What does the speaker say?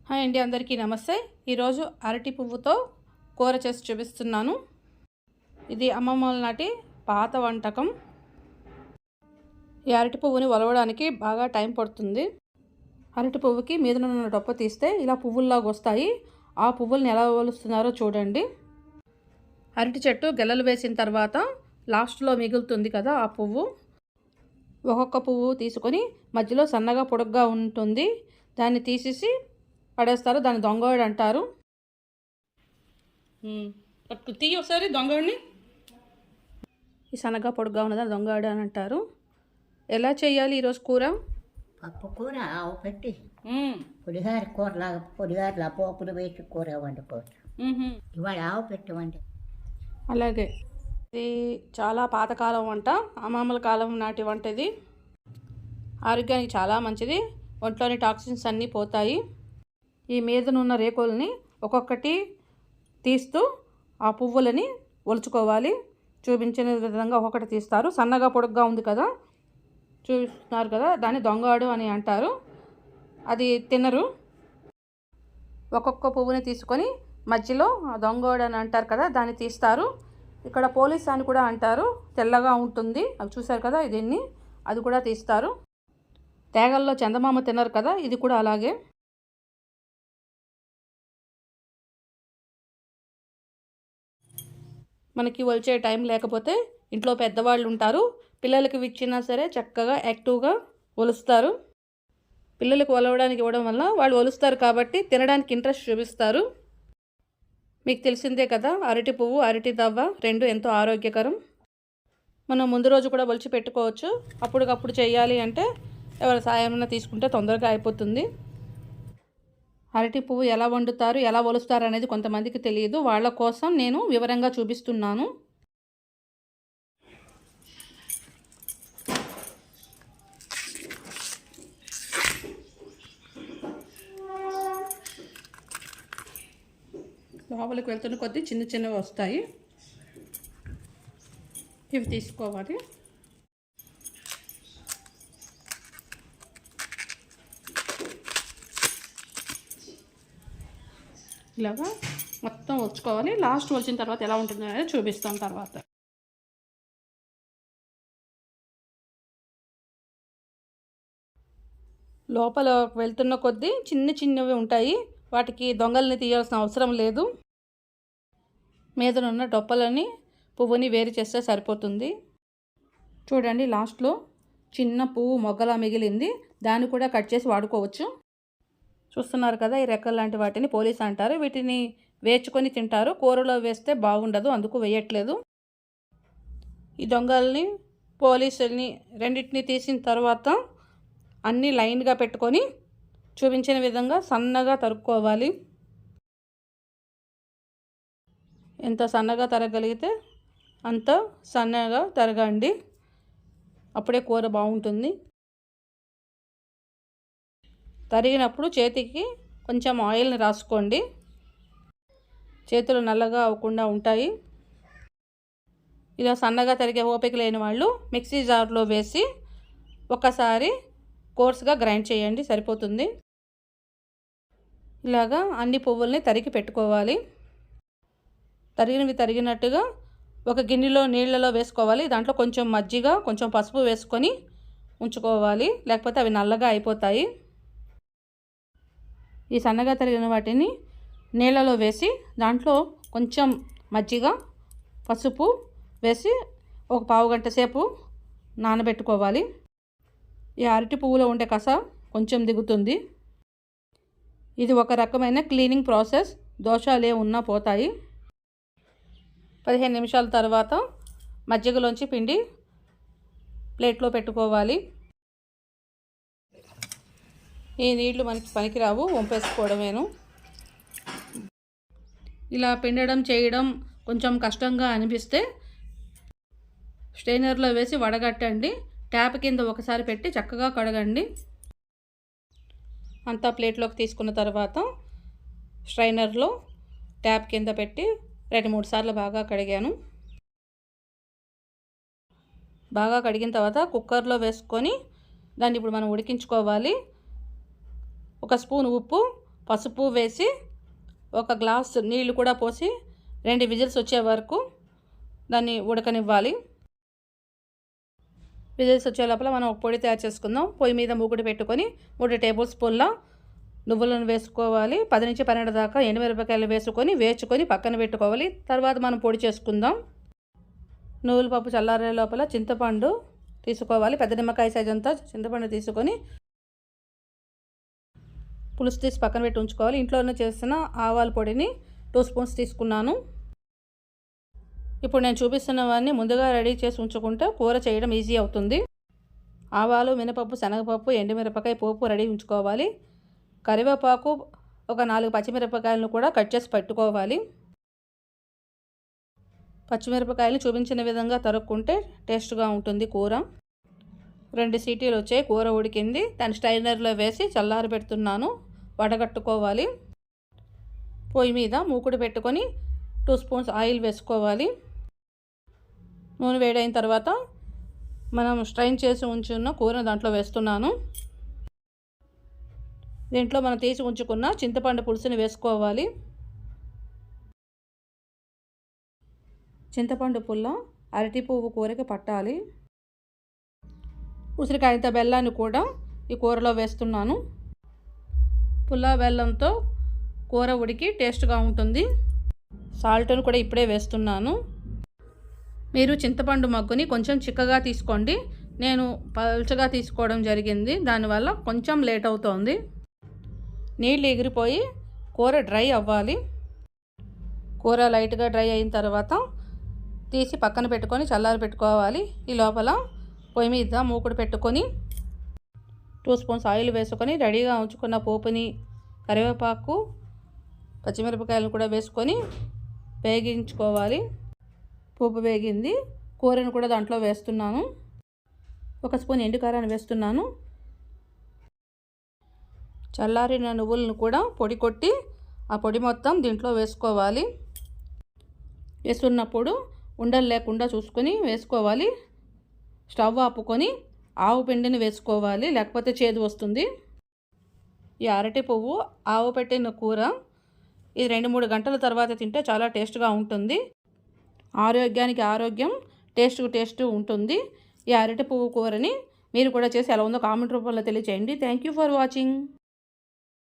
Hi అండి, అందరికీ నమస్తే. ఈరోజు అరటి పువ్వుతో కూర చేసి చూపిస్తున్నాను. ఇది అమ్మమ్మల నాటి పాత వంటకం. ఈ అరటి పువ్వుని ఒలవడానికి బాగా టైం పడుతుంది. అరటి పువ్వుకి మీద ఉన్న డొప్ప తీస్తే ఇలా పువ్వుల్లాగా వస్తాయి. ఆ పువ్వుల్ని ఎలా ఒలుస్తున్నారో చూడండి. అరటి చెట్టు గెలలు వేసిన తర్వాత లాస్ట్లో మిగులుతుంది కదా ఆ పువ్వు. ఒక్కొక్క పువ్వు తీసుకొని మధ్యలో సన్నగా పొడుగ్గా ఉంటుంది. దాన్ని తీసేసి పడేస్తారు. దాన్ని దొంగవాడు అంటారు. తీయ ఒకసారి దొంగవాడిని. ఈ సన్నగా పొడుగ్గా ఉన్నదాన్ని దొంగవాడు అని అంటారు. ఎలా చేయాలి ఈరోజు కూర? పప్పు కూర ఆవు పెట్టి పులిహార కూరలాగా పులిహారలా పోపులు వేసి కూర వండుకోవచ్చు. ఇవాళ ఆవు పెట్టి వండి. అలాగే ఇది చాలా పాతకాలం వంట, అమ్మమ్మల కాలం నాటి వంట. ఇది ఆరోగ్యానికి చాలా మంచిది. ఒంట్లోని టాక్సిన్స్ అన్నీ పోతాయి. ఈ మీదనున్న రేకుల్ని ఒక్కొక్కటి తీస్తూ ఆ పువ్వులని ఒలుచుకోవాలి. చూపించిన విధంగా ఒక్కొక్కటి తీస్తారు. సన్నగా పొడుగ్గా ఉంది కదా, చూస్తున్నారు కదా, దాన్ని దొంగవాడు అని అంటారు. అది తినరు. ఒక్కొక్క పువ్వుని తీసుకొని మధ్యలో దొంగవాడు అని అంటారు కదా, దాన్ని తీస్తారు. ఇక్కడ పోలీస్ అని కూడా అంటారు. తెల్లగా ఉంటుంది, అవి చూశారు కదా, దీన్ని అది కూడా తీస్తారు. తేగల్లో చందమామ తినరు కదా, ఇది కూడా అలాగే. మనకి ఒలిచే టైం లేకపోతే ఇంట్లో పెద్దవాళ్ళు ఉంటారు. పిల్లలకి ఇచ్చినా సరే చక్కగా యాక్టివ్గా ఒలుస్తారు. పిల్లలకు ఒలవడానికి ఇవ్వడం వల్ల వాళ్ళు ఒలుస్తారు కాబట్టి తినడానికి ఇంట్రెస్ట్ చూపిస్తారు. మీకు తెలిసిందే కదా, అరటి పువ్వు అరటి దవ్వ రెండు ఎంతో ఆరోగ్యకరం. మనం ముందు రోజు కూడా ఒలిచి పెట్టుకోవచ్చు. అప్పటికప్పుడు చేయాలి అంటే ఎవరి సాయం తీసుకుంటే తొందరగా అయిపోతుంది. అరటి పువ్వు ఎలా వండుతారు, ఎలా ఒలుస్తారు అనేది కొంతమందికి తెలియదు. వాళ్ళ కోసం నేను వివరంగా చూపిస్తున్నాను. లోపలికి వెళ్తున్న కొద్దీ చిన్న చిన్నవి వస్తాయి. ఇవి తీసుకోవాలి. ఇలాగా మొత్తం వచ్చుకోవాలి. లాస్ట్ వచ్చిన తర్వాత ఎలా ఉంటుందో అనేది చూపిస్తాం తర్వాత. లోపల వెళ్తున్న కొద్దీ చిన్న చిన్నవి ఉంటాయి. వాటికి దొంగల్ని తీయాల్సిన అవసరం లేదు. మీదనున్న డొప్పలని పువ్వుని వేరు చేస్తే సరిపోతుంది. చూడండి, లాస్ట్లో చిన్న పువ్వు మొగ్గలా మిగిలింది. దాన్ని కూడా కట్ చేసి వాడుకోవచ్చు. చూస్తున్నారు కదా, ఈ రెక్కలు లాంటి వాటిని పోలీస్ అంటారు. వీటిని వేచుకొని తింటారు. కూరలో వేస్తే బాగుండదు, అందుకు వేయట్లేదు. ఈ దొంగల్ని పోలీసుల్ని రెండింటిని తీసిన తర్వాత అన్నీ లైన్గా పెట్టుకొని చూపించిన విధంగా సన్నగా తరుక్కోవాలి. ఎంత సన్నగా తరగలిగితే అంత సన్నగా తరగండి, అప్పుడే కూర బాగుంటుంది. తరిగినప్పుడు చేతికి కొంచెం ఆయిల్ని రాసుకోండి. చేతులు నల్లగా అవ్వకుండా ఉంటాయి. ఇలా సన్నగా తరిగే ఓపిక లేని వాళ్ళు మిక్సీ జార్లో వేసి ఒకసారి కోర్స్గా గ్రైండ్ చేయండి, సరిపోతుంది. ఇలాగా అన్ని పువ్వుల్ని తరిగి పెట్టుకోవాలి. తరిగినట్టుగా ఒక గిన్నెలో నీళ్ళలో వేసుకోవాలి. దాంట్లో కొంచెం మజ్జిగ, కొంచెం పసుపు వేసుకొని ఉంచుకోవాలి, లేకపోతే అవి నల్లగా అయిపోతాయి. ఈ సన్నగా తరిగిన వాటిని నీళ్ళలో వేసి దాంట్లో కొంచెం మజ్జిగ, పసుపు వేసి ఒక పావు గంట సేపు నానబెట్టుకోవాలి. ఈ అరటి పువ్వులో ఉండే కస కొంచెం దిగుతుంది. ఇది ఒక రకమైన క్లీనింగ్ ప్రాసెస్. దోషాలు ఉన్నా పోతాయి. 15 నిమిషాల తర్వాత మజ్జిగలోంచి పిండి ప్లేట్లో పెట్టుకోవాలి. ఈ నీళ్లు మనకి పనికిరావు, వంపేసుకోవడమేను. ఇలా పిండడం చేయడం కొంచెం కష్టంగా అనిపిస్తే స్ట్రైనర్లో వేసి వడగట్టండి. ట్యాప్ కింద ఒకసారి పెట్టి చక్కగా కడగండి. అంతా ప్లేట్లోకి తీసుకున్న తర్వాత స్ట్రైనర్లో ట్యాప్ కింద పెట్టి 2-3 సార్లు బాగా కడిగాను. బాగా కడిగిన తర్వాత కుక్కర్లో వేసుకొని దాన్ని ఇప్పుడు మనం ఉడికించుకోవాలి. 1 స్పూన్ ఉప్పు, పసుపు వేసి ఒక గ్లాస్ నీళ్లు కూడా పోసి 2 విజిల్స్ వచ్చే వరకు దాన్ని ఉడకనివ్వాలి. విజిల్స్ వచ్చే లోపల మనం ఒక పొడి తయారు చేసుకుందాం. పొయ్యి మీద మూకుడు పెట్టుకొని 3 టేబుల్ స్పూన్ల నువ్వులను వేసుకోవాలి. 10 నుంచి 12 దాకా ఎండుమిరపకాయలు వేసుకొని వేచుకొని పక్కన పెట్టుకోవాలి. తర్వాత మనం పొడి చేసుకుందాం. నువ్వుల పప్పు చల్లారే లోపల చింతపండు తీసుకోవాలి. పెద్ద నిమ్మకాయ సైజ్ అంతా చింతపండు తీసుకొని పులుసు తీసి పక్కన పెట్టి ఉంచుకోవాలి. ఇంట్లోనే చేసిన ఆవాల పొడిని 2 స్పూన్స్ తీసుకున్నాను. ఇప్పుడు నేను చూపిస్తున్నవన్నీ ముందుగా రెడీ చేసి ఉంచుకుంటే కూర చేయడం ఈజీ అవుతుంది. ఆవాలు, మినపప్పు, శనగపప్పు, ఎండుమిరపకాయ పోపు రెడీ ఉంచుకోవాలి. కరివేపాకు, ఒక 4 పచ్చిమిరపకాయలను కూడా కట్ చేసి పెట్టుకోవాలి. పచ్చిమిరపకాయలు చూపించిన విధంగా తరుక్కుంటే టేస్ట్గా ఉంటుంది కూర. 2 సీటీలు వచ్చాయి. కూర ఉడికింది. దాన్ని స్ట్రైనర్లో వేసి చల్లారి పెడుతున్నాను. వడగట్టుకోవాలి. పొయ్యి మీద మూకుడు పెట్టుకొని 2 స్పూన్స్ ఆయిల్ వేసుకోవాలి. నూనె వేడైన తర్వాత మనం స్ట్రైన్ చేసి ఉంచున్న కూరను దాంట్లో వేస్తున్నాను. దీంట్లో మనం తీసి ఉంచుకున్న చింతపండు పులుసుని వేసుకోవాలి. చింతపండు పుల్ల అరటి పువ్వు కూరకి పట్టాలి. ఉసిరికాయంత బెల్లాన్ని కూడా ఈ కూరలో వేస్తున్నాను. పుల్ల బెల్లంతో కూర ఉడికి టేస్ట్గా ఉంటుంది. సాల్ట్ను కూడా ఇప్పుడే వేస్తున్నాను. మీరు చింతపండు మగ్గుని కొంచెం చిక్కగా తీసుకోండి. నేను పల్చగా తీసుకోవడం జరిగింది. దానివల్ల కొంచెం లేట్ అవుతోంది. నీళ్ళు ఎగిరిపోయి కూర డ్రై అవ్వాలి. కూర లైట్గా డ్రై అయిన తర్వాత తీసి పక్కన పెట్టుకొని చల్లారి పెట్టుకోవాలి. ఈ లోపల పొయ్యి మీద మూకుడు పెట్టుకొని 2 స్పూన్స్ ఆయిల్ వేసుకొని రెడీగా ఉంచుకున్న పోపుని, కరివేపాకు, పచ్చిమిరపకాయలను కూడా వేసుకొని వేగించుకోవాలి. పోపు వేగింది. కూరను కూడా దాంట్లో వేస్తున్నాను. 1 స్పూన్ ఎండుకారాన్ని వేస్తున్నాను. చల్లారిన నువ్వులను కూడా పొడి కొట్టి ఆ పొడి మొత్తం దీంట్లో వేసుకోవాలి. వేస్తున్నప్పుడు ఉండలు లేకుండా చూసుకొని వేసుకోవాలి. స్టవ్ ఆపుకొని ఆవు పిండిని వేసుకోవాలి, లేకపోతే చేదు వస్తుంది. ఈ అరటి పువ్వు ఆవు పెట్టిన కూర ఇది 2-3 గంటల తర్వాత తింటే చాలా టేస్ట్గా ఉంటుంది. ఆరోగ్యానికి ఆరోగ్యం, టేస్ట్ ఉంటుంది. ఈ అరటి పువ్వు కూరని మీరు కూడా చేసి ఎలా ఉందో కామెంట్ రూపంలో తెలియజేయండి. Thank you for watching.